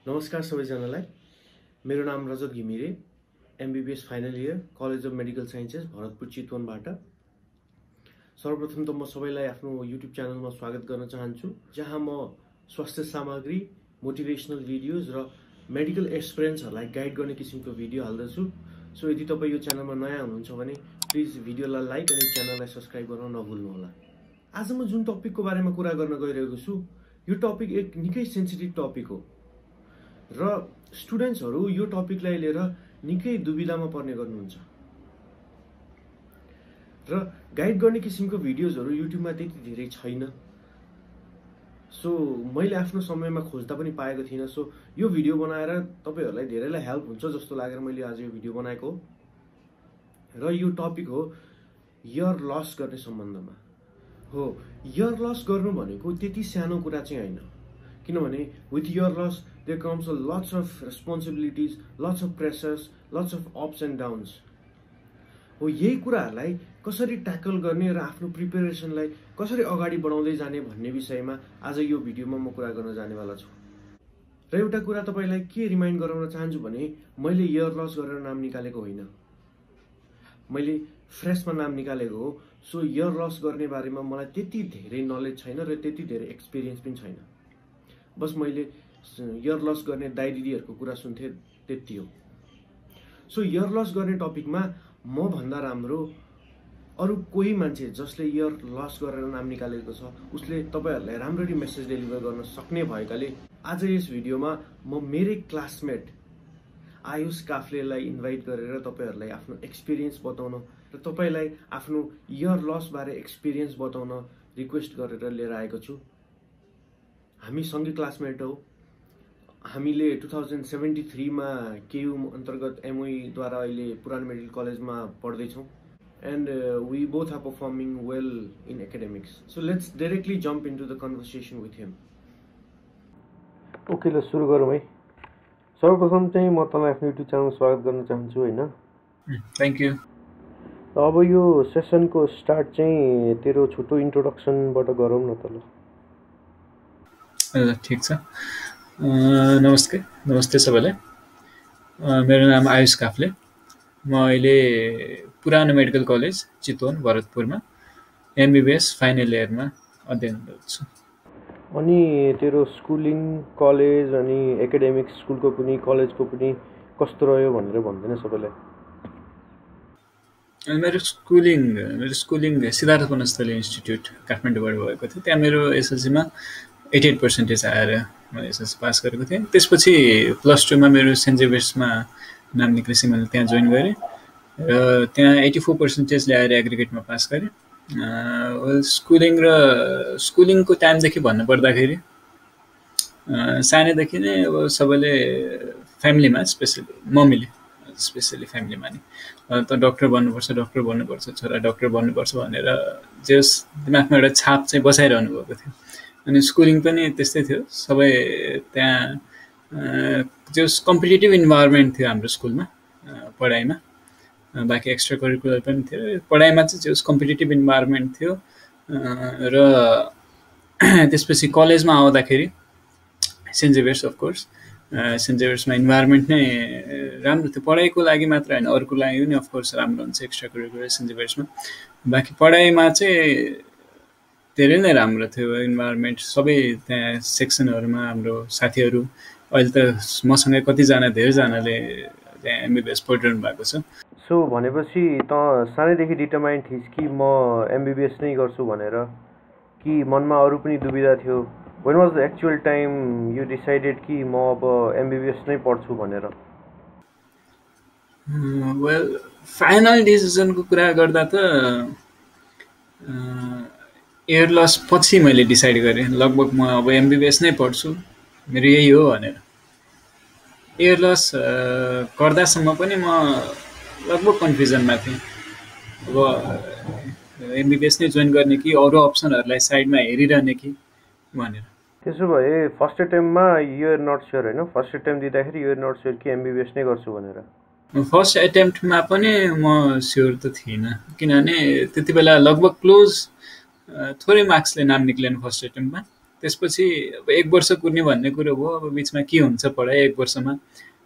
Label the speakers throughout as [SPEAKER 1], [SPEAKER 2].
[SPEAKER 1] नमस्कार सबैजनालाई। मेरो नाम Rajat Ghimire, MBBS final year, college of medical sciences, Bharatpur चितवनबाट। सर्वप्रथम त म सबैलाई आफ्नो युट्युब च्यानलमा स्वागत गर्न चाहन्छु, जहाँ म स्वास्थ्य सामग्री, मोटिभेसनल भिडियोज र मेडिकल एक्सपिरियन्सहरूलाई गाइड गर्ने किसिमको भिडियो हाल्दछु। सो यदि तपाईँ यो च्यानलमा नयाँ हुनुहुन्छ भने प्लिज भिडियोलाई लाइक अनि च्यानललाई सब्सक्राइब गर्न नभुल्नुहोला। आज म जुन टपिकको बारेमा कुरा गर्न गइरहेको छु, यो टपिक एक निकै सेन्सिटिभ टपिक हो र स्टुडेन्ट्सहरू यो टपिकलाई लिएर निकै दुविधामा पर्ने गर्नुहुन्छ र गाइड गर्ने किसिमको भिडियोजहरू युट्युबमा त्यति धेरै छैन। सो मैले आफ्नो समयमा खोज्दा पनि पाएको थिइनँ। सो यो भिडियो बनाएर तपाईहरूलाई धेरैलाई हेल्प हुन्छ जस्तो लागेर मैले आज यो भिडियो बनाएको हो। र यो टपिक हो इयर लस गर्ने सम्बन्धमा हो। इयर लस गर्नु भनेको त्यति सानो कुरा चाहिँ होइन, किनभने with year loss there comes a lots of responsibilities, lots of pressures, lots of ups and downs. हो यही कुराहरूलाई कसरी ट्याकल गर्ने र आफ्नो प्रिपरेसनलाई कसरी अगाडि बढाउँदै जाने भन्ने विषयमा आज यो भिडियोमा म कुरा गर्न जानेवाला छु। र एउटा कुरा तपाईलाई के रिमाइन्ड गराउन चाहन्छु भने मैले इयर लस गरेर नाम निकालेको होइन, मैले फ्रेसमा नाम निकालेको हो। सो इयर लस गर्ने बारेमा मलाई त्यति धेरै नलेज छैन र त्यति धेरै एक्सपिरियन्स पनि छैन। बस मैले इयर लस गर्ने दाइ दिदीहरूको कुरा सुन्थे, त्यति हो। सो इयर लस गर्ने टपिकमा म भन्दा राम्रो अरू कोही मान्छे जसले इयर लस गरेर नाम निकालेको छ उसले तपाईहरूलाई राम्ररी मेसेज डेलिभर गर्न सक्ने भएकाले आज यस भिडियोमा म मेरै क्लासमेट आयुष काफ्लेलाई इन्भाइट गरेर तपाईहरूलाई आफ्नो एक्सपिरियन्स बताउन र तपाईलाई आफ्नो इयर लस बारे एक्सपिरियन्स बताउन रिक्वेस्ट गरेर लिएर आएको छु। हामी सँगै क्लासमेट हौ। हामीले 2073 मा केयू अन्तर्गत एमओई द्वारा अहिले पुरानो मेडिकल कलेजमा पढ्दैछौँ and we both are performing well in academics. So let's directly jump into the conversation with him. Okay, ल सुरु गरौँ है। सर्वप्रथम चाहिँ म तँलाई आफ्नो युट्युब च्यानलमा स्वागत गर्न चाहन्छु होइन।
[SPEAKER 2] Thank you.
[SPEAKER 1] अब यो सेसनको स्टार्ट चाहिँ तेरो छोटो इन्ट्रोडक्सनबाट गरौँ न त।
[SPEAKER 2] ल ठिक छ। नमस्ते सबैलाई। मेरो नाम आयुष काफ्ले। म अहिले पुरानो मेडिकल कलेज चितवन भरतपुरमा एमबीबीएस फाइनल इयरमा अध्ययन गर्छु।
[SPEAKER 1] अनि तेरो स्कुलिङ, कलेज अनि एकाडेमिक्स, स्कुलको पनि कलेजको पनि कस्तो रह्यो भनेर भन्दैन सबैलाई?
[SPEAKER 2] मेरो स्कुलिङ सिद्धार्थ वनस्थली इन्स्टिट्युट काठमाडौँबाट भएको थियो। त्यहाँ मेरो एसएलसीमा 88% आएर मैले एसएलसी पास गरेको थिएँ। त्यसपछि प्लस टूमा मेरो सेन्ट जेभियर्समा नाम निक्लेपछि मैले त्यहाँ जोइन गरेँ र त्यहाँ 84% ल्याएर एग्रिगेटमा पास गरेँ। स्कुलिङको टाइमदेखि भन्नुपर्दाखेरि सानैदेखि नै अब सबैले फ्यामिलीमा स्पेसली फ्यामिलीमा नि त डक्टर बन्नुपर्छ, छोरा डक्टर बन्नुपर्छ भनेर जस दिमागमा एउटा छाप चाहिँ बसाइरहनु भएको थियो। अनि स्कुलिङ पनि त्यस्तै थियो। सबै त्यहाँ जस कम्पिटेटिभ इन्भाइरोमेन्ट थियो हाम्रो स्कुलमा पढाइमा, बाँकी एक्स्ट्रा करिकुलर पनि थियो। पढाइमा चाहिँ जस कम्पिटेटिभ इन्भाइरोमेन्ट थियो र त्यसपछि कलेजमा आउँदाखेरि सेन्ट जेभियर्स अफकोर्स सेन्ट जेभियर्समा इन्भाइरोमेन्ट नै राम्रो थियो। पढाइको लागि मात्र होइन, अरूको लागि पनि अफकोर्स राम्रो हुन्छ एक्स्ट्रा करिकुलर सेन्ट जेभियर्समा। बाँकी पढाइमा चाहिँ धेरै नै राम्रो थियो इन्भाइरोमेन्ट। सबै त्यहाँ सेक्सनहरूमा हाम्रो साथीहरू अहिले त मसँगै धेरैजनाले त्यहाँ एमबीबीएस पढिरहनु भएको छ।
[SPEAKER 1] सो भनेपछि त सानैदेखि डिटरमाइन्ड थिइस् कि म एमबीबीएस नै गर्छु भनेर, कि मनमा अरू पनि दुविधा थियो? When was the actual time you decided कि म अब एमबीबीएस नै पढ्छु भनेर?
[SPEAKER 2] वेल, फाइनल डिसिजनको कुरा गर्दा त इयर लस पछि मैले डिसाइड गरेँ लगभग म अब एमबीबीएस नै पढ्छु, मेरो यही हो भनेर। इयर लस गर्दासम्म पनि म लगभग कन्फ्युजनमा थिएँ, अब एमबीबीएस नै जोइन गर्ने कि अरू अप्सनहरूलाई साइडमा हेरिरहने कि भनेर।
[SPEAKER 1] त्यसो भए फर्स्ट एटेम्पमा यु आर नट स्योर होइन? फर्स्ट एटेम्प दिँदाखेरि यु आर नट स्योर कि एमबीबीएस नै गर्छु भनेर?
[SPEAKER 2] फर्स्ट एटेम्प्टमा पनि म स्योर त थिइनँ, किनभने त्यति बेला लगभग क्लोज थोरै मार्क्सले नाम निक्लेन फर्स्ट एटेम्पमा। त्यसपछि अब 1 वर्ष कुर्ने भन्ने कुरो भयो। अब बिचमा के हुन्छ पढाइ 1 वर्षमा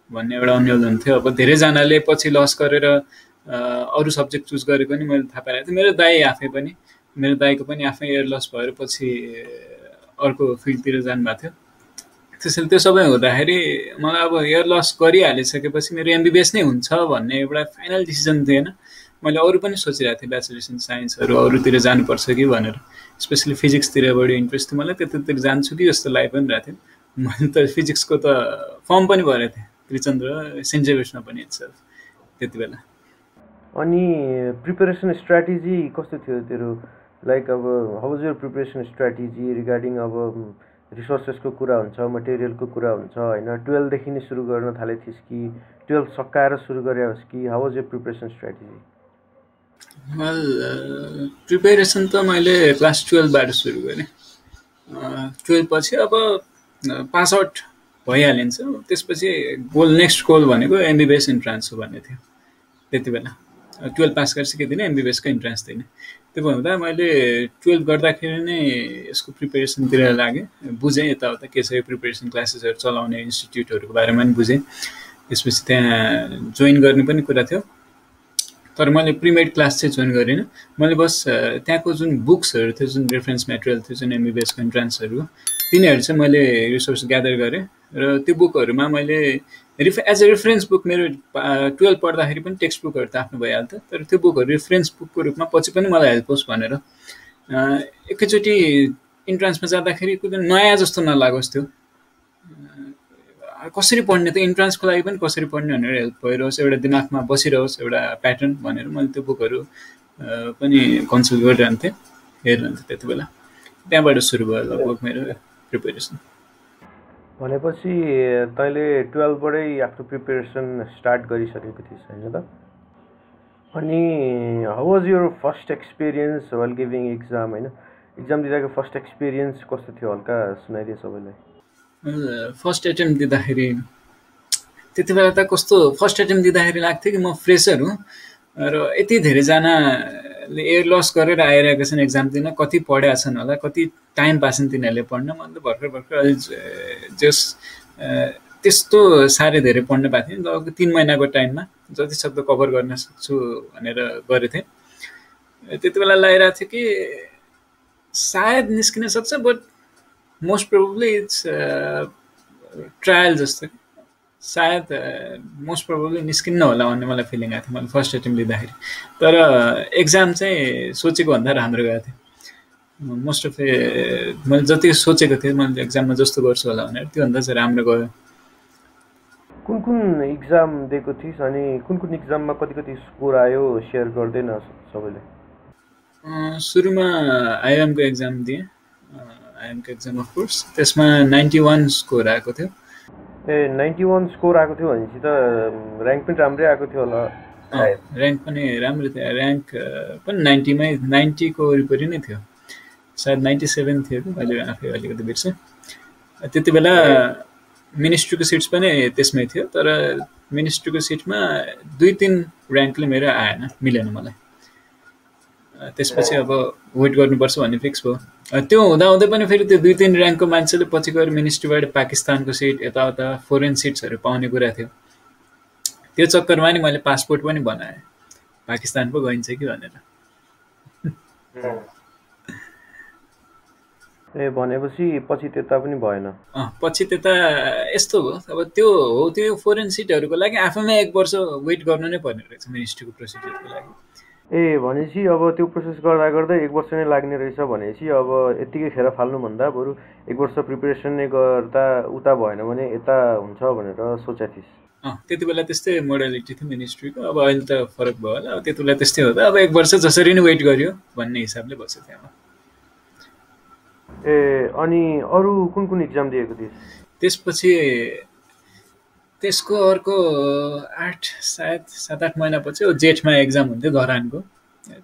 [SPEAKER 2] भन्ने एउटा अन्यल हुन्थ्यो। अब धेरैजनाले पछि लस गरेर अरू सब्जेक्ट चुज गरेको नि मैले थाहा पाएको थिएँ। मेरो दाइको पनि आफै एयर लस भएर पछि अर्को फिल्डतिर जानुभएको थियो। त्यसैले त्यो सबै हुँदाखेरि मलाई अब एयर लस गरिहालिसकेपछि मेरो एमबिबिएस नै हुन्छ भन्ने एउटा फाइनल डिसिजन थिएन। मैले अरू पनि सोचिरहेको थिएँ, ब्याचलर्स इन साइन्सहरू अरूतिर जानुपर्छ कि भनेर। स्पेसली फिजिक्सतिर बढी इन्ट्रेस्ट थियो मलाई, त्यतातिर जान्छु कि जस्तो लागिरहेको थियो। मैले त फिजिक्सको त फर्म पनि भरेको थिएँ त्रिचन्द्र सेन्ट जेभियर्समा पनि इट्सेल्फ त्यति बेला।
[SPEAKER 1] अनि प्रिपरेसन स्ट्राटेजी कस्तो थियो तेरो? लाइक अब how was your preparation strategy regarding अब रिसोर्सेसको कुरा हुन्छ, मटेरियलको कुरा हुन्छ होइन? 12 देखि नै सुरु गर्न थाले थिइस् कि 12 सकाएर सुरु गरे होस् कि how was your preparation strategy?
[SPEAKER 2] Well preparation त मैले क्लास 12बाट सुरु गरेँ। 12 पछि अब पास आउट भइहालिन्छ। त्यसपछि नेक्स्ट गोल भनेको एमबिबिएस इन्ट्रान्स हो भन्ने थियो त्यति बेला। 12 पास गरिसकेदेखि एमबिबिएसको इन्ट्रान्स दिने। त्यो भन्दा मैले 12 गर्दाखेरि नै यसको प्रिपेरेसनतिर लागेँ, बुझेँ यताउता के छ यो प्रिपेरेसन क्लासेसहरू चलाउने इन्स्टिट्युटहरूको बारेमा पनि बुझेँ। त्यसपछि त्यहाँ जोइन गर्ने पनि कुरा थियो, तर मैले प्रिमेड क्लास चाहिँ जोइन गरिनँ। मैले बस त्यहाँको जुन बुक्सहरू थियो, जुन रेफरेन्स मेटेरियल थियो, जुन एमबिबिएसको इन्ट्रान्सहरू, तिनीहरू चाहिँ मैले रिसोर्स ग्यादर गरेँ र त्यो बुकहरूमा मैले एज अ रेफरेन्स बुक मेरो 12 पढ्दाखेरि पनि टेक्स्ट बुकहरू त आफ्नो भइहाल्थ्यो, तर त्यो बुकहरू रेफरेन्स बुकको रूपमा पछि पनि मलाई हेल्प होस् भनेर एकैचोटि इन्ट्रान्समा जाँदाखेरि कुनै नयाँ जस्तो नलागोस्, त्यो कसरी पढ्ने त इन्ट्रान्सको लागि पनि कसरी पढ्ने भनेर हेल्प भइरहोस्, एउटा दिमागमा बसिरहोस् एउटा प्याटर्न भनेर मैले त्यो बुकहरू पनि कन्सल्ट गरिरहन्थेँ, हेरिरहन्थेँ त्यति बेला। त्यहाँबाट सुरु भयो लगभग मेरो प्रिपेरेसन।
[SPEAKER 1] भनेपछि तैँले 12बाटै आफ्नो प्रिपेरेसन स्टार्ट गरिसकेको थिइस् होइन त? अनि how was your first experience while giving exam होइन? एक्जाम दिँदाको फर्स्ट एक्सपिरियन्स कस्तो थियो हल्का सुनाइदिए सबैलाई।
[SPEAKER 2] फर्स्ट एटेम्प दिँदाखेरि त्यति बेला त कस्तो फर्स्ट एटेम्प दिँदाखेरि लाग्थ्यो कि म फ्रेसर हुँ र यति धेरैजनाले एयर लस गरेर आइरहेका छन् एक्जाम दिन, कति पढेका छन् होला, कति टाइम पाछन् तिनीहरूले पढ्न। मैले त भर्खर जस त्यस्तो साह्रै धेरै पढ्न पाएको थिएँ। लगभग 3 महिनाको टाइममा जति सक्दो कभर गर्न सक्छु भनेर गरेको थिएँ। त्यति बेला लागिरहेको थियो कि सायद निस्किन सक्छ, but most probably it's trial जस्तो, सायद मोस्ट प्रोबेबली निस्किन्न होला भन्ने मलाई फिलिङ आएको थियो मैले फर्स्ट एटेम्प लिँदाखेरि। तर एक्जाम चाहिँ सोचेको भन्दा राम्रो गएको थियो। मोस्ट अफ मैले जति सोचेको थिएँ मैले एक्जाममा जस्तो गर्छु होला भनेर, त्योभन्दा चाहिँ राम्रो गयो।
[SPEAKER 1] कुन कुन एक्जाम दिएको थिइस् अनि कुन कुन एक्जाममा कति स्कोर आयो सेयर गर्दैन सबैले?
[SPEAKER 2] सुरुमा आइएमको एक्जाम दिएँ, आइएमको एक्जाम अफ कोर्स। त्यसमा 91 स्कोर आएको थियो।
[SPEAKER 1] 91 स्कोर आएको थियो भनेपछि त ऱ्याङ्क पनि राम्रै आएको थियो होला?
[SPEAKER 2] ऱ्याङ्क पनि राम्रो थियो, ऱ्याङ्क पनि 90मै 90 को वरिपरि नै थियो, सायद 97 थियो कि मैले आफै अलिकति बिर्सेँ। त्यति बेला मिनिस्ट्रीको सिट्स पनि त्यसमै थियो, तर मिनिस्ट्रीको सिटमा 2-3 ऱ्याङ्कले मेरो आएन, मिलेन मलाई। त्यसपछि अब वेट गर्नुपर्छ भन्ने फिक्स भयो। त्यो हुँदाहुँदै पनि फेरि त्यो 2-3 ऱ्याङ्कको मान्छेले पछि गएर मिनिस्ट्रीबाट पाकिस्तानको सिट यताउता फरेन सिट्सहरू पाउने कुरा थियो। त्यो चक्करमा नि मैले पासपोर्ट पनि बनाएँ, पाकिस्तान पो गइन्छ कि भनेर।
[SPEAKER 1] भनेपछि पछि त्यता पनि भएन?
[SPEAKER 2] पछि त्यता यस्तो भयो, अब त्यो हो त्यो फरेन सिटहरूको लागि आफैमा 1 वर्ष वेट गर्नु नै पर्ने रहेछ मिनिस्ट्रीको प्रोसिजरको लागि।
[SPEAKER 1] भनेपछि अब त्यो प्रोसेस गर्दा गर्दै 1 वर्ष नै लाग्ने रहेछ भनेपछि अब यत्तिकै खेर फाल्नुभन्दा बरु 1 वर्ष प्रिपेरेसन नै गर्दा उता भएन भने यता हुन्छ भनेर सोचेको थिइस्?
[SPEAKER 2] त्यति बेला त्यस्तै मोडालिटी थियो मिनिस्ट्रीको। अब अहिले त फरक भयो होला। अब त्यति बेला त्यस्तै हो त, अब 1 वर्ष जसरी नै वेट गरियो भन्ने हिसाबले बस्यो त्यहाँ।
[SPEAKER 1] अनि अरू कुन कुन एक्जाम दिएको थिइस्?
[SPEAKER 2] त्यसपछि त्यसको अर्को 7-8 महिनापछि जेठमा एक्जाम हुन्थ्यो धरानको।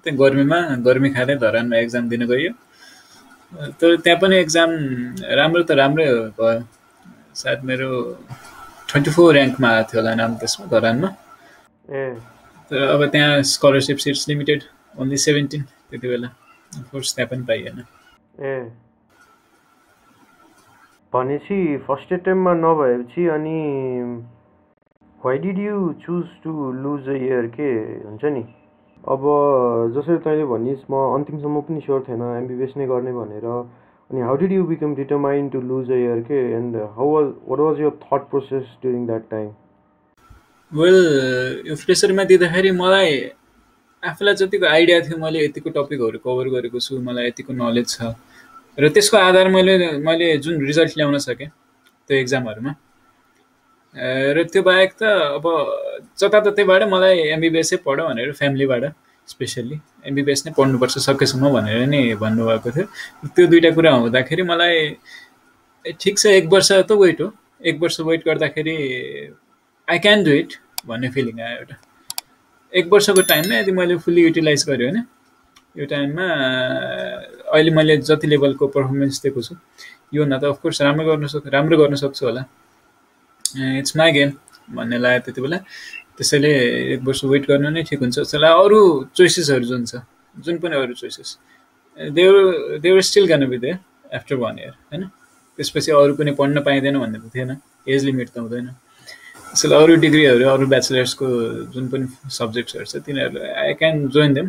[SPEAKER 2] त्यो गर्मी खाँदै धरानमा एक्जाम दिन गयो। तर त्यहाँ पनि एक्जाम राम्रो त राम्रै भयो, सायद मेरो 24 ऱ्याङ्कमा आएको थियो होला नाम त्यसमा धरानमा। तर अब त्यहाँ स्कलरसिप सिट्स लिमिटेड, ओन्ली 17 त्यति बेला। अफकोर्स त्यहाँ पनि पाइएन।
[SPEAKER 1] भनेपछि फर्स्ट एटेम्पमा नभएपछि अनि why did you choose to lose a year के हुन्छ नि। अब जसरी तैँले भनिस् म अन्तिमसम्म पनि स्योर थिएन एमबिबिएस नै गर्ने भनेर, अनि how did you become determined to lose a year के, and what was your thought process during that time?
[SPEAKER 2] Well यो फ्रेसरमा दिँदाखेरि मलाई आफूलाई जतिको आइडिया थियो मैले यतिको टपिकहरू कभर गरेको छु, मलाई यतिको नलेज छ र त्यसको आधार मैले जुन रिजल्ट ल्याउन सकेँ त्यो एक्जामहरूमा र त्यो बाहेक त अब जताततैबाट मलाई एमबिबिएसै पढ भनेर फ्यामिलीबाट स्पेसल्ली एमबिबिएस नै पढ्नुपर्छ सकेसम्म भनेर नै भन्नुभएको थियो। त्यो दुईवटा कुरा हुँदाखेरि मलाई ठिक छ 1 वर्ष त वेट हो, 1 वर्ष वेट गर्दाखेरि आई क्यान डु इट भन्ने फिलिङ आयो एउटा। 1 वर्षको टाइममा यदि मैले फुल्ली युटिलाइज गरेँ होइन, यो टाइममा अहिले मैले जति लेभलको पर्फर्मेन्स दिएको छु यो न त अफकोर्स राम्रो गर्न सक्छु होला, इट्स माई गेम भन्ने लाग्यो त्यति बेला। त्यसैले 1 वर्ष वेट गर्नु नै ठिक हुन्छ जस्तो लाग्यो। अरू चोइसेसहरू जुन छ, जुन पनि अरू चोइसेस देवर स्टिल गर्न बी देयर आफ्टर 1 इयर होइन। त्यसपछि अरू पनि पढ्न पाइँदैन भन्ने त थिएन, एज लिमिट त हुँदैन। त्यसैले अरू डिग्रीहरू अरू ब्याचलर्सको जुन पनि सब्जेक्ट्सहरू छ तिनीहरू I can join them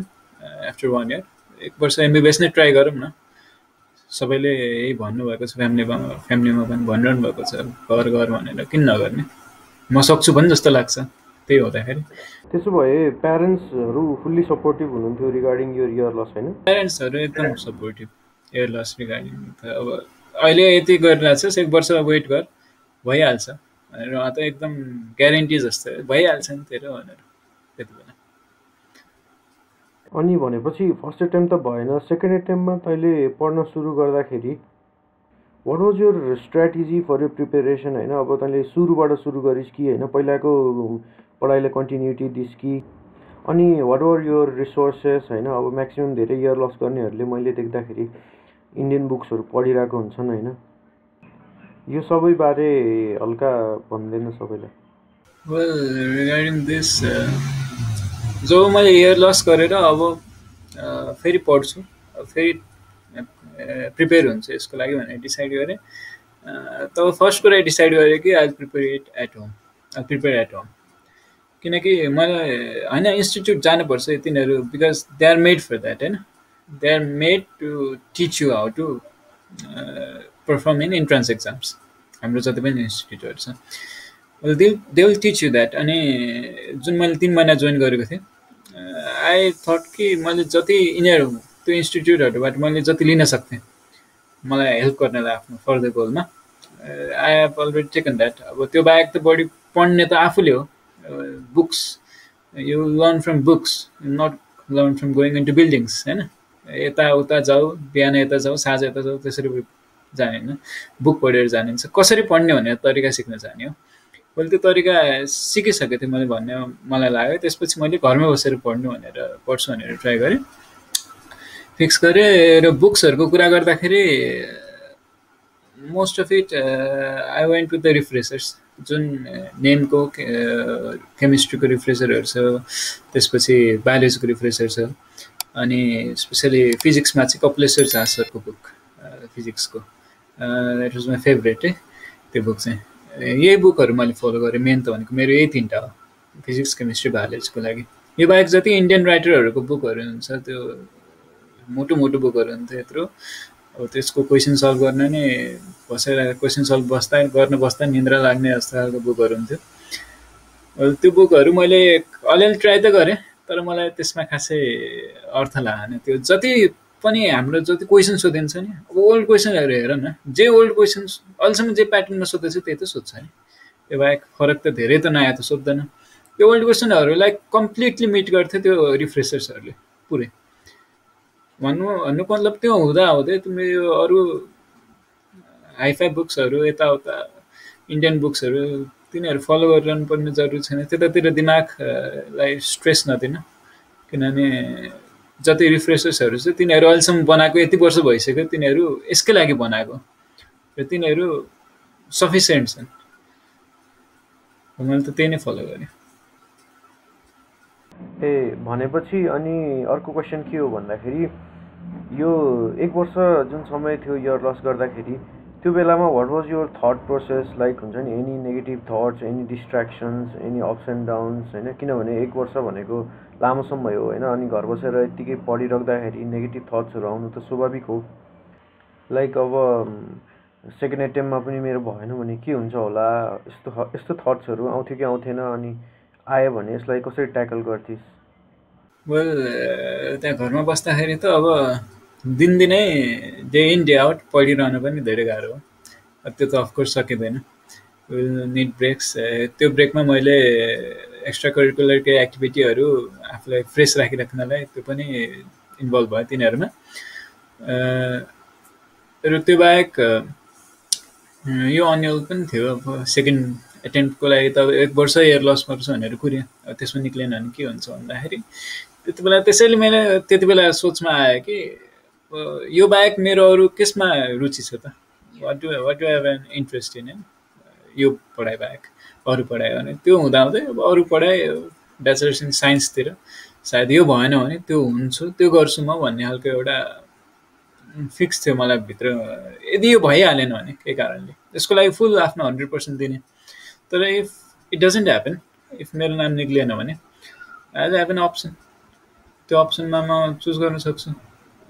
[SPEAKER 2] after 1 year. 1 वर्ष एमबिबिएस नै ट्राई गरौँ न, सबैले यही भन्नुभएको छ, फ्यामिलीमा पनि भनिरहनु भएको छ घर भनेर, किन नगर्ने, म सक्छु पनि जस्तो लाग्छ। त्यही हुँदाखेरि
[SPEAKER 1] त्यसो भए प्यारेन्ट्सहरू फुल्ली सपोर्टिभ हुनुहुन्थ्यो रिगार्डिङ यो इयर लस होइन?
[SPEAKER 2] प्यारेन्ट्सहरू एकदम सपोर्टिभ इयर लस रिगार्डिङ। त अब अहिले यति गरिरहेको छस् 1 वर्ष वेट गर भइहाल्छ भनेर त एकदम ग्यारेन्टी जस्तो भइहाल्छ नि तेरो भनेर त्यति बेला।
[SPEAKER 1] अनि भनेपछि फर्स्ट एटेम्प त भएन, सेकेन्ड एटेम्पमा तैँले पढ्न सुरु गर्दाखेरि what was your strategy for यो प्रिपेरेसन होइन? अब तैँले सुरुबाट सुरु गरिस् कि होइन, पहिलाको पढाइलाई कन्टिन्युटी दिस् कि, अनि वाट वर योर रिसोर्सेस होइन? अब म्याक्सिमम् धेरै इयर लस गर्नेहरूले मैले देख्दाखेरि इन्डियन बुक्सहरू पढिरहेको हुन्छन् होइन, यो सबै बारे हल्का भन्दैन सबैलाई।
[SPEAKER 2] वेल रिगार्डिङ दिस जो मैले इयर लस गरेर अब फेरि पढ्छु, फेरि प्रिपेयर हुन्छ यसको लागि भनेर डिसाइड गरेँ। तब फर्स्ट कुरा डिसाइड गरेँ कि आई प्रिपेयर एट होम, किनकि मलाई होइन इन्स्टिट्युट जानुपर्छ तिनीहरू, because they are made for that होइन, they are made to teach you how to perform in entrance exams. हाम्रो जति पनि इन्स्टिट्युटहरू छ they will teach you that. अनि जुन मैले 3 महिना जोइन गरेको थिएँ, आई थट कि मैले जति यिनीहरू त्यो इन्स्टिट्युटहरूबाट मैले जति लिन सक्थेँ मलाई हेल्प गर्नलाई आफ्नो फर्दर गोलमा, I have already taken that. अब त्यो बाहेक त बढी पढ्ने त आफूले हो, books you learn from books, not learn from going into buildings होइन। यताउता जाऊ, बिहान यता जाऊ, साँझ यता जाऊ, त्यसरी जाने होइन, बुक पढेर जानिन्छ। कसरी पढ्ने भनेर तरिका सिक्न जाने हो। मैले त्यो तरिका सिकिसकेको थिएँ मैले भन्ने मलाई लाग्यो। त्यसपछि मैले घरमै बसेर पढ्छु भनेर ट्राई गरेँ, फिक्स गरेँ। र बुक्सहरूको कुरा गर्दाखेरि most of it I went with the refreshers, जुन नेमको केमिस्ट्रीको रिफ्रेसरहरू छ, त्यसपछि बायोलोजीको रिफ्रेसर छ, अनि स्पेसली फिजिक्समा चाहिँ कपिलेश्वर झा सरको बुक फिजिक्सको, द्याट वाज माई फेभरेट है त्यो बुक चाहिँ। यही बुकहरू मैले फलो गरेँ। मेन त भनेको मेरो यही 3टा हो, फिजिक्स केमिस्ट्री बायोलोजीको लागि। यो बाहेक जति इन्डियन राइटरहरूको बुकहरू हुन्छ त्यो मोटो बुकहरू हुन्थ्यो यत्रो, अब त्यसको क्वेसन सल्भ गर्न नै बसेर क्वेसन सल्भ गर्न बस्दा निन्द्रा लाग्ने जस्तो खालको बुकहरू हुन्थ्यो। त्यो बुकहरू मैले अलिअलि ट्राई त गरेँ, तर मलाई त्यसमा खासै अर्थ लागेन। त्यो जति पनि हाम्रो जति क्वेसन सोधिन्छ नि, अब ओल्ड क्वेसनहरू हेर न, जे ओल्ड क्वेसन्स अहिलेसम्म जे प्याटर्नमा सोध्दैछ त्यही त सोध्छ नि, त्यो बाहेक फरक त धेरै त नयाँ त सोध्दैन। त्यो ओल्ड क्वेसनहरूलाई कम्प्लिटली मिट गर्थ्यो त्यो रिफ्रेसर्सहरूले पुरै। भन्नुको मतलब त्यो हुँदै तिम्रो यो अरू हाइफाई बुक्सहरू यताउता इन्डियन बुक्सहरू तिनीहरू फलो गरिरहनु पर्ने जरुरी छैन। त्यतातिर दिमागलाई स्ट्रेस नदिनु, किनभने जति रिफ्रेसर्सहरू छ तिनीहरू अहिलेसम्म बनाएको यति वर्ष भइसक्यो, तिनीहरू यसकै लागि बनाएको र तिनीहरू सफिसियन्ट छन्। मैले त त्यही नै फलो गरेँ।
[SPEAKER 1] भनेपछि अनि अर्को क्वेसन के हो भन्दाखेरि यो 1 वर्ष जुन समय थियो इयर लस गर्दाखेरि त्यो बेलामा what was your thought process like हुन्छ नि any negative thoughts any distractions any ups and downs होइन किनभने 1 वर्ष भनेको लामो समय हो होइन अनि घर बसेर यत्तिकै पढिराख्दाखेरि नेगेटिभ थट्सहरू आउनु त स्वाभाविक हो लाइक अब सेकेन्ड एटेम्पमा पनि मेरो भएन भने के हुन्छ होला यस्तो थट्सहरू आउँथ्यो कि आउँथेन अनि आयो भने यसलाई कसरी ट्याकल गर्थिस्
[SPEAKER 2] वेल त्यहाँ घरमा बस्दाखेरि त अब दिनदिनै डे इन डे आउट पढिरहनु पनि धेरै गाह्रो हो त्यो त अफकोर्स सकिँदैन विल निड ब्रेक्स त्यो ब्रेकमा मैले एक्स्ट्रा करिकुलर केही एक्टिभिटीहरू आफूलाई फ्रेस राखिराख्नलाई त्यो पनि इन्भल्भ भयो तिनीहरूमा र त्यो बाहेक यो अन्यल पनि थियो अब सेकेन्ड एटेम्पको लागि त अब 1 वर्ष इयर लस गर्छु भनेर कुर्यो अब त्यसमा निक्लेन भने के हुन्छ भन्दाखेरि त्यति बेला त्यसैले मैले त्यति बेला सोचमा आयो कि यो बाहेक मेरो अरू केसमा रुचि छ त what do have an interest in यो पढाइ बाहेक अरू पढाइ भने त्यो हुँदाहुँदै अब अरू पढाइ ब्याचलर्स इन साइन्सतिर सायद यो भएन भने त्यो हुन्छु त्यो गर्छु म भन्ने खालको एउटा फिक्स थियो मलाई भित्र यदि यो भइहालेन भने केही कारणले त्यसको लागि फुल आफ्नो 100% दिने तर if it doesn't happen if मेरो नाम निक्लिएन भने आई हेभ एन अप्सन त्यो अप्सनमा म चुज गर्न सक्छु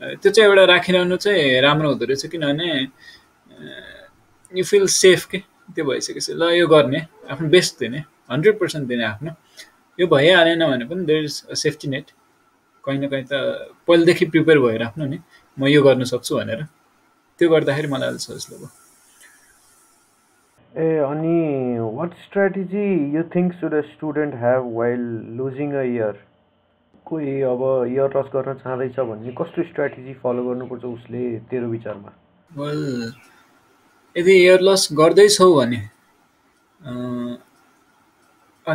[SPEAKER 2] त्यो चाहिँ एउटा राखिरहनु चाहिँ राम्रो हुँदो रहेछ किनभने यु फिल सेफ के त्यो भइसकेपछि ल यो गर्ने आफ्नो बेस्ट दिने 100% दिने आफ्नो यो भइहालेन भने पनि there is a safety net कहीँ न कहीँ त पहिलेदेखि प्रिपेयर भइराख्नु नि म यो गर्न सक्छु भनेर त्यो गर्दाखेरि मलाई अलि सजिलो भयो
[SPEAKER 1] अनि what strategy you think should a student have while losing a year कोही अब इयर लस गर्न चाहँदैछ भने कस्तो स्ट्राटेजी फलो गर्नुपर्छ उसले तेरो विचारमा
[SPEAKER 2] वेल यदि इयर लस गर्दैछौ भने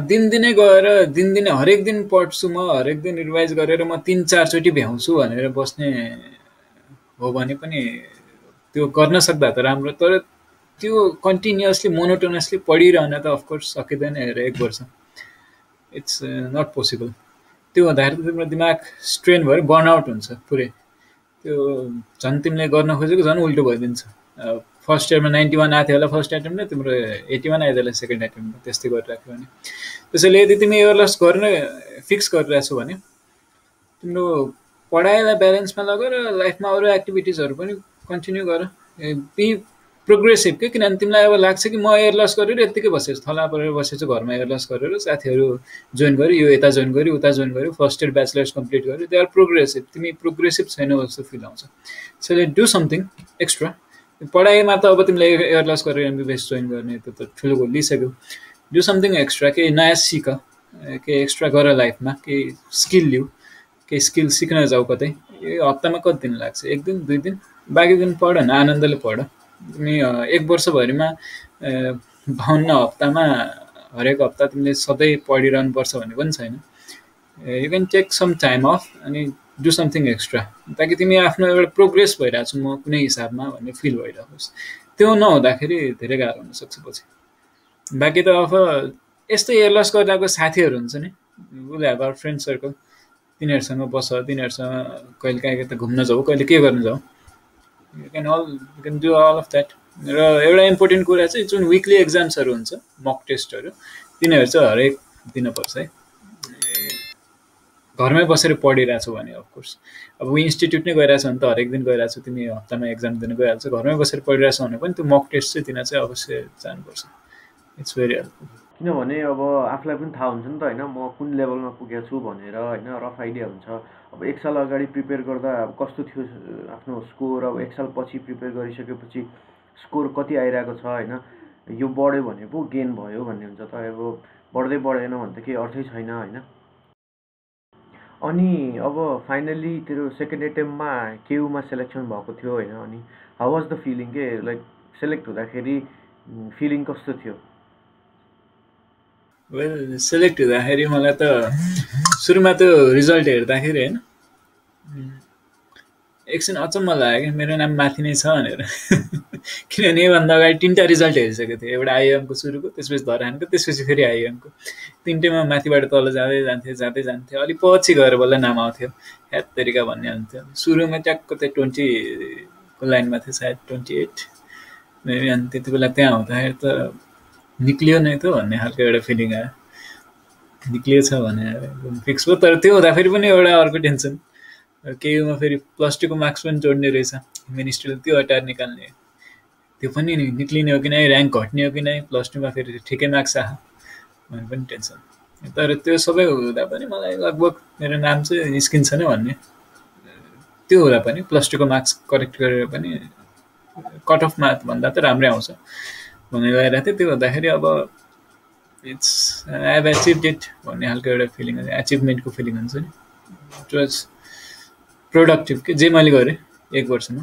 [SPEAKER 2] दिनदिनै गएर दिनदिनै हरेक दिन पढ्छु म हरेक दिन रिभाइज गरेर म 3-4 चोटि भ्याउँछु भनेर बस्ने हो भने पनि त्यो गर्न सक्दा त राम्रो तर त्यो कन्टिन्युअसली मोनोटोनसली पढिरहन त अफकोर्स सकिँदैन हेर 1 वर्ष इट्स नट पोसिबल त्यो हुँदाखेरि त तिम्रो दिमाग स्ट्रेन भएर बर्नआउट हुन्छ पुरै त्यो झन् तिमीले गर्न खोजेको झन् उल्टो भइदिन्छ फर्स्ट इयरमा 91 आएको थियो होला फर्स्ट एटेम्पमा तिम्रो 81 आइदियो होला सेकेन्ड एटेम्पमा त्यस्तै गरिराख्यो भने त्यसैले यदि तिमी इयर लस गर्न फिक्स गरिरहेछौ भने तिम्रो पढाइलाई ब्यालेन्समा लगेर लाइफमा अरू एक्टिभिटिजहरू पनि कन्टिन्यू गर बी प्रोग्रेसिभ के किनभने तिमीलाई अब लाग्छ कि म इयर लस गरेर यत्तिकै बसेछु थला परेर बसेछु घरमा इयर लस गरेर साथीहरू जोइन गर्यो यो यता जोइन गर्यो उता जोइन गर्यो फर्स्ट इयर ब्याचलर्स कम्प्लिट गर्यो दे आर प्रोग्रेसिभ तिमी प्रोग्रेसिभ छैन जस्तो फिल आउँछ सो डु समथिङ एक्स्ट्रा पढाइमा त अब तिमीले इयर लस गरेर एमबिबिएस जोइन गर्ने त्यो त ठुलो गोल लिइसक्यो डु समथिङ एक्स्ट्रा केही नयाँ सिक केही एक्स्ट्रा गर लाइफमा केही स्किल लिऊ केही स्किल सिक्न जाऊ कतै यो हप्तामा कति दिन लाग्छ 1 दिन 2 दिन बाँकी दिन पढ न आनन्दले पढ तिमी 1 वर्षभरिमा 52 हप्तामा हरेक हप्ता तिमीले सधैँ पढिरहनु पर्छ भन्ने पनि छैन you can take some time off अनि डु समथिङ एक्स्ट्रा ताकि तिमी आफ्नो एउटा प्रोग्रेस भइरहेको छु म कुनै हिसाबमा भन्ने फिल भइरहोस् त्यो नहुँदाखेरि धेरै गाह्रो हुनसक्छ पछि बाँकी त अब यस्तो इयर लस गरिरहेको साथीहरू हुन्छ नि will have our friend circle तिनीहरूसँग बस तिनीहरूसँग कहिले काहीँ त घुम्न जाऊ कहिले के गर्न जाऊ you can do all of that र एउटा इम्पोर्टेन्ट कुरा चाहिँ जुन विकली एक्जाम्सहरू हुन्छ मक टेस्टहरू तिनीहरू चाहिँ हरेक दिनुपर्छ है घरमै बसेर पढिरहेछौ भने अफकोर्स अब इन्स्टिट्युट नै गइरहेछ भने त हरेक दिन गइरहेछौ तिमी हप्तामा एक्जाम दिन गइहाल्छ घरमै बसेर पढिरहेछौ भने पनि त्यो मक टेस्ट चाहिँ तिनीहरू चाहिँ अवश्य जानुपर्छ इट्स भेरी हेल्पफुल किनभने अब आफूलाई पनि थाहा हुन्छ नि त होइन म कुन लेभलमा पुगेको छु भनेर होइन रफ आइडिया हुन्छ अब 1 साल अगाडि प्रिपेयर गर्दा अब कस्तो थियो आफ्नो स्कोर अब 1 साल पछि प्रिपेयर गरिसकेपछि स्कोर कति आइरहेको छ होइन यो बढ्यो भने पो गेन भयो भन्ने हुन्छ त अब बढ्दै बढेन भने त केही अर्थै छैन होइन अनि अब फाइनली तेरो सेकेन्ड एटेम्पमा केयुमा सेलेक्सन भएको थियो होइन अनि हाउ वाज द फिलिङ के लाइक सेलेक्ट हुँदाखेरि फिलिङ कस्तो थियो वेल सेलेक्ट हुँदाखेरि मलाई त सुरुमा त्यो रिजल्ट हेर्दाखेरि होइन एकछिन अचम्म लाग्यो कि मेरो नाम माथि नै छ भनेर किनभने योभन्दा अगाडि 3टा रिजल्ट हेरिसकेको थिएँ एउटा आइएमको सुरुको त्यसपछि धरानको त्यसपछि फेरि आइएमको 3टैमा माथिबाट तल जाँदै जान्थ्यो अलि पछि गएर बल्ल नाम आउँथ्यो ह्यात तरिका भन्ने हुन्थ्यो सुरुमा ट्याक्क त्यो 20 को लाइनमा थियो सायद 28 अनि त्यति बेला त्यहाँ हुँदाखेरि त निक्लियो नै त भन्ने खालको एउटा फिलिङ आयो, निक्लिएछ भने फिक्स भयो। तर त्यो हुँदाखेरि पनि एउटा अर्को टेन्सन, केयुमा फेरि +2 को मार्क्स पनि जोड्ने रहेछ, मिनिस्ट्रीले त्यो हटाएर निकाल्ने, त्यो पनि निक्लिने हो कि नै, ऱ्याङ्क घट्ने हो कि नै, +2 मा फेरि ठिकै मार्क्स आयो भने पनि टेन्सन। तर त्यो सबै हुँदा पनि मलाई लगभग मेरो नाम चाहिँ निस्किन्छ नै भन्ने, त्यो हुँदा पनि +2 को मार्क्स करेक्ट गरेर पनि कट अफ मार्क भन्दा त राम्रै आउँछ भनेर गइरहेको थिएँ। त्यो हुँदाखेरि अब इट्स आई हेभ एचिभड इट भन्ने खालको एउटा फिलिङ, एचिभमेन्टको फिलिङ हुन्छ नि। इट वाज प्रोडक्टिभ कि जे मैले गरेँ 1 वर्षमा,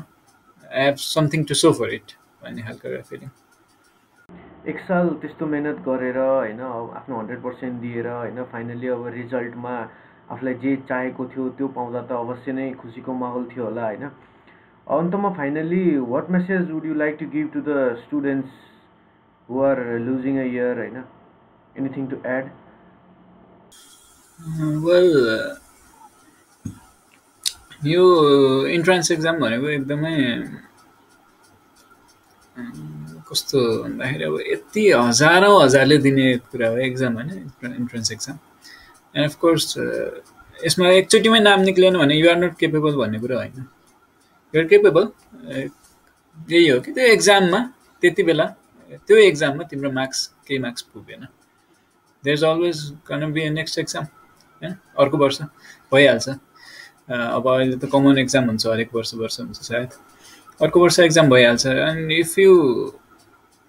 [SPEAKER 2] I have something to show for it भन्ने खालको एउटा फिलिङ।
[SPEAKER 1] 1 साल त्यस्तो मेहनत गरेर होइन, आफ्नो 100% दिएर होइन, फाइनली अब रिजल्टमा आफूलाई जे चाहेको थियो त्यो पाउँदा त अवश्य नै खुसीको माहौल थियो होला होइन। अन्तमा finally what message would you like to give to the students who are losing a year होइन, एनिथिङ टु एड?
[SPEAKER 2] वेल, यो इन्ट्रान्स एक्जाम भनेको एकदमै कस्तो भन्दाखेरि अब यति हजारले दिने कुरा हो एक्जाम होइन, इन्ट्रान्स एक्जाम। एन्ड अफकोर्स यसमा एकचोटिमै नाम निक्लेन भने यु आर नट केपेबल भन्ने कुरा होइन, यु आर केपेबल। यही हो कि त्यो एक्जाममा त्यति बेला त्यो एक्जाममा तिम्रो केही मार्क्स पुगेन, there is always gonna be a next exam होइन, अर्को वर्ष भइहाल्छ। अब अहिले त कमन एक्जाम हुन्छ, हरेक वर्ष हुन्छ सायद, अर्को वर्ष एक्जाम भइहाल्छ। एन्ड इफ यु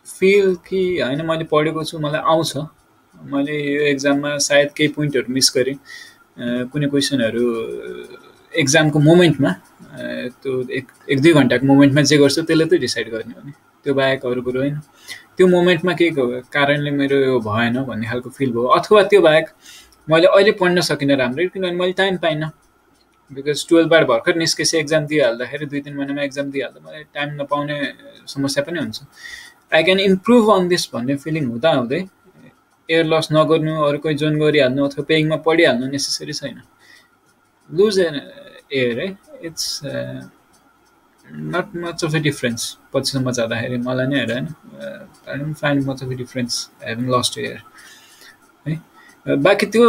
[SPEAKER 2] फिल कि होइन मैले पढेको छु, मलाई आउँछ, मैले यो एक्जाममा सायद केही पोइन्टहरू मिस गरेँ, कुनै क्वेसनहरू एक्जामको मोमेन्टमा त्यो 1-2 घन्टाको मोमेन्टमा जे गर्छु त्यसले त डिसाइड गर्ने हो नि, त्यो बाहेक अरू कुरो होइन। त्यो मोमेन्टमा केही कारणले मेरो यो भएन भन्ने खालको फिल भयो, अथवा त्यो बाहेक मैले अहिले पढ्न सकिनँ राम्ररी किनभने मैले टाइम पाइनँ, बिकज 12बाट भर्खर निस्केपछि एक्जाम दिइहाल्दाखेरि 2-3 महिनामा एक्जाम दिइहाल्दा मलाई टाइम नपाउने समस्या पनि हुन्छ। I can improve on this भन्ने फिलिङ हुँदै एयर लस नगर्नु, अरू कोही जोइन गरिहाल्नु अथवा पेइङमा पढिहाल्नु नेसेसरी छैन। लुज एयर है, it's not much of a difference पछिसम्म जाँदाखेरि मलाई नै होइन, I don't find much of a difference having lost year है। बाँकी त्यो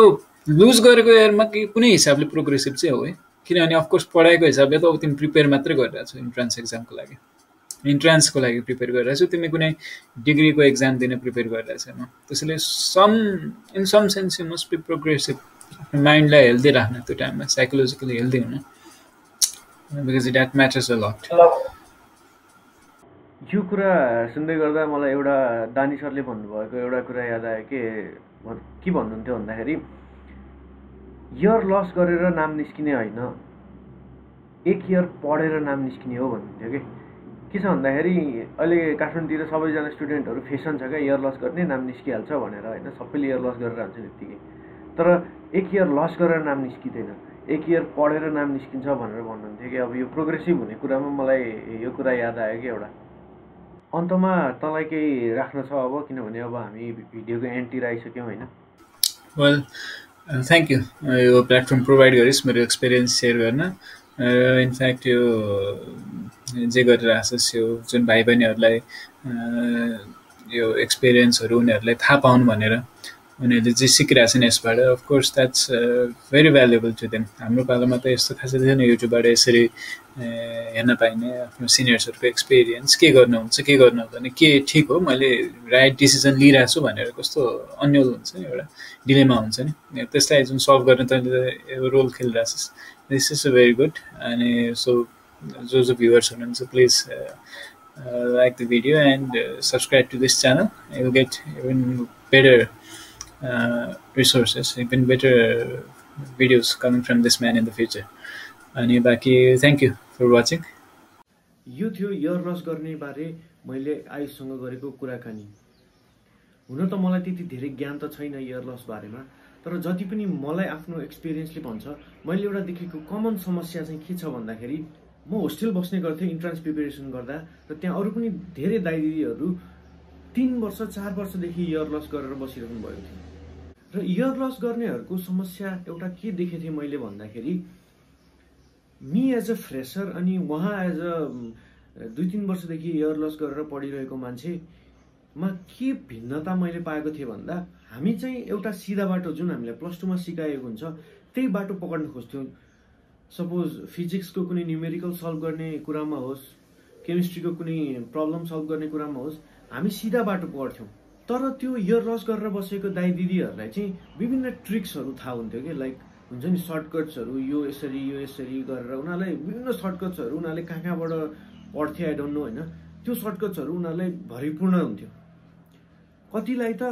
[SPEAKER 2] लुज गरेको एयरमा कि कुनै हिसाबले प्रोग्रेसिभ चाहिँ हो है, किनभने अफकोर्स पढाइको हिसाबले त अब तिमी प्रिपेयर मात्रै गरिरहेको छौ इन्ट्रान्स एक्जामको लागि, इन्ट्रान्सको लागि प्रिपेयर गरिरहेको छु, तिमी कुनै डिग्रीको एक्जाम दिन प्रिपेयर गरिरहेको छैन। त्यसैले in some sense you must be progressive, माइन्डलाई हेल्दी राख्न त्यो टाइममा, साइकोलोजिकली हेल्दी हुन, because that matters a lot.
[SPEAKER 1] यो कुरा सुन्दै गर्दा मलाई एउटा दानी सरले भन्नुभएको एउटा कुरा याद आयो के भन्नुहुन्थ्यो भन्दाखेरि इयर लस गरेर नाम निस्किने होइन, 1 इयर पढेर नाम निस्किने हो भन्नुहुन्थ्यो कि। के छ भन्दाखेरि अहिले काठमाडौँतिर सबैजना स्टुडेन्टहरू फेसन छ क्या, इयर लस गर्ने नाम निस्किहाल्छ भनेर होइन, सबैले इयर लस गरेर हाल्छ त्यत्तिकै। तर 1 इयर लस गरेर नाम निस्किँदैन, 1 इयर पढेर नाम निस्किन्छ भनेर भन्नुहुन्थ्यो कि। अब यो प्रोग्रेसिभ हुने कुरामा मलाई यो कुरा याद आयो कि एउटा। अन्तमा तँलाई केही राख्न छ अब, किनभने अब हामी भिडियोको एन्डतिर आइसक्यौँ होइन।
[SPEAKER 2] Well, thank you yo platform provide गरिस् मेरो एक्सपिरियन्स सेयर गर्न। इनफ्याक्ट यो जे गरिरहेको छस् यो जुन भाइ बहिनीहरूलाई यो एक्सपिरियन्सहरू उनीहरूलाई थाहा पाउनु भनेर उनीहरूले जे सिकिरहेको छन् यसबाट, of course that's very valuable to them. हाम्रो पालोमा त यस्तो खासै थिएन युट्युबबाट यसरी हेर्न पाइने आफ्नो सिनियर्सहरूको एक्सपिरियन्स, के गर्नुहुन्छ के गर्नु हुँदैन, के ठिक हो, मैले राइट डिसिजन लिइरहेको छु भनेर कस्तो अन्यल हुन्छ नि, एउटा डिलेमा हुन्छ नि, त्यसलाई जुन सल्भ गर्न तैँले रोल खेलिरहेछस्, this is a very good. अनि सो जो भ्युवर्स हुनुहुन्छ please like the video and subscribe to this channel. You will get even better resources, even better videos coming from this man in the future. अनि बाँकी thank you for watching.
[SPEAKER 1] यो थियो year loss गर्ने बारे मैले आयुषसँग गरेको कुराकानी। हुन त मलाई त्यति धेरै ज्ञान त छैन इयर लस बारेमा, तर जति पनि मलाई आफ्नो एक्सपिरियन्सले भन्छ, मैले एउटा देखेको कमन समस्या चाहिँ के छ भन्दाखेरि म होस्टेल बस्ने गर्थेँ इन्ट्रान्स प्रिपेरेसन गर्दा, र त्यहाँ अरू पनि धेरै दाइ दिदीहरू 3 वर्ष 4 वर्षदेखि इयर लस गरेर बसिरहनु भएको थियो। र इयर लस गर्नेहरूको समस्या एउटा के देखेको थिएँ मैले भन्दाखेरि, मी एज अ फ्रेसर अनि उहाँ एज अ 2-3 वर्षदेखि इयर लस गरेर पढिरहेको मान्छेमा के भिन्नता मैले पाएको थिएँ भन्दा हामी चाहिँ एउटा सिधा बाटो जुन हामीलाई प्लस 2 मा सिकाएको हुन्छ त्यही बाटो पकड्न खोज्थ्यौँ। सपोज फिजिक्सको कुनै न्युमेरिकल सल्भ गर्ने कुरामा होस्, केमिस्ट्रीको कुनै प्रब्लम सल्भ गर्ने कुरामा होस्, हामी सिधा बाटो पकड्थ्यौँ। तर त्यो इयर लस गरेर बसेको दाइ दिदीहरूलाई चाहिँ विभिन्न ट्रिक्सहरू थाहा हुन्थ्यो कि लाइक हुन्छ नि सर्टकट्सहरू, यो यसरी गरेर उनीहरूलाई विभिन्न सर्टकट्सहरू उनीहरूले कहाँबाट पढ्थे आई डोन्ट नो होइन, त्यो सर्टकट्सहरू उनीहरूलाई भरिपूर्ण हुन्थ्यो। कतिलाई त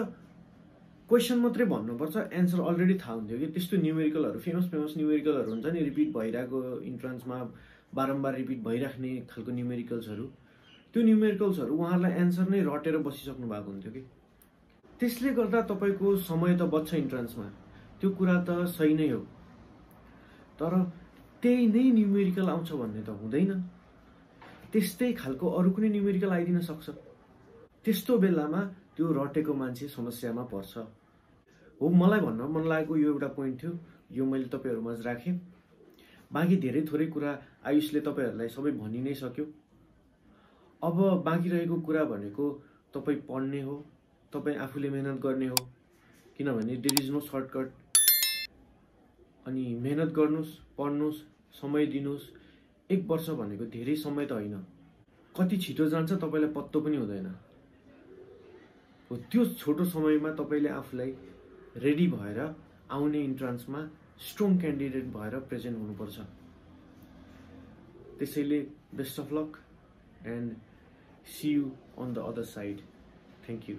[SPEAKER 1] क्वेसन मात्रै भन्नुपर्छ एन्सर अलरेडी थाहा हुन्थ्यो कि त्यस्तो न्युमेरिकलहरू फेमस न्युमेरिकलहरू हुन्छ नि रिपिट भइरहेको इन्ट्रान्समा बारम्बार रिपिट भइराख्ने खालको न्युमेरिकल्सहरू, त्यो न्युमेरिकल्सहरू उहाँहरूलाई एन्सर नै रटेर बसिसक्नु भएको हुन्थ्यो कि। त्यसले गर्दा तपाईँको समय त बच्छ इन्ट्रान्समा, त्यो कुरा त सही नै हो, तर त्यही नै न्युमेरिकल आउँछ भन्ने त हुँदैन। त्यस्तै खालको अरू कुनै न्युमेरिकल आइदिन सक्छ। त्यस्तो बेलामा त्यो रटेको मान्छे समस्यामा पर्छ। हो, मलाई भन्न मन लागेको यो एउटा पोइन्ट थियो, यो मैले तपाईँहरूमाझ राखेँ। बाँकी धेरै थोरै कुरा आयुषले तपाईँहरूलाई सबै भनि नै सक्यो। अब बाँकी रहेको कुरा भनेको तपाईँ पढ्ने हो, तपाईँ आफूले मेहनत गर्ने हो, किनभने देयर इज नो सर्टकट। अनि मेहनत गर्नुहोस्, पढ्नुहोस्, समय दिनुहोस्। 1 वर्ष भनेको धेरै समय त होइन, कति छिटो जान्छ तपाईँलाई पत्तो पनि हुँदैन। हो, त्यो छोटो समयमा तपाईँले आफूलाई रेडी भएर आउने इन्ट्रान्समा स्ट्रङ क्यान्डिडेट भएर प्रेजेन्ट हुनुपर्छ। त्यसैले best of luck and see you on the other side. Thank you.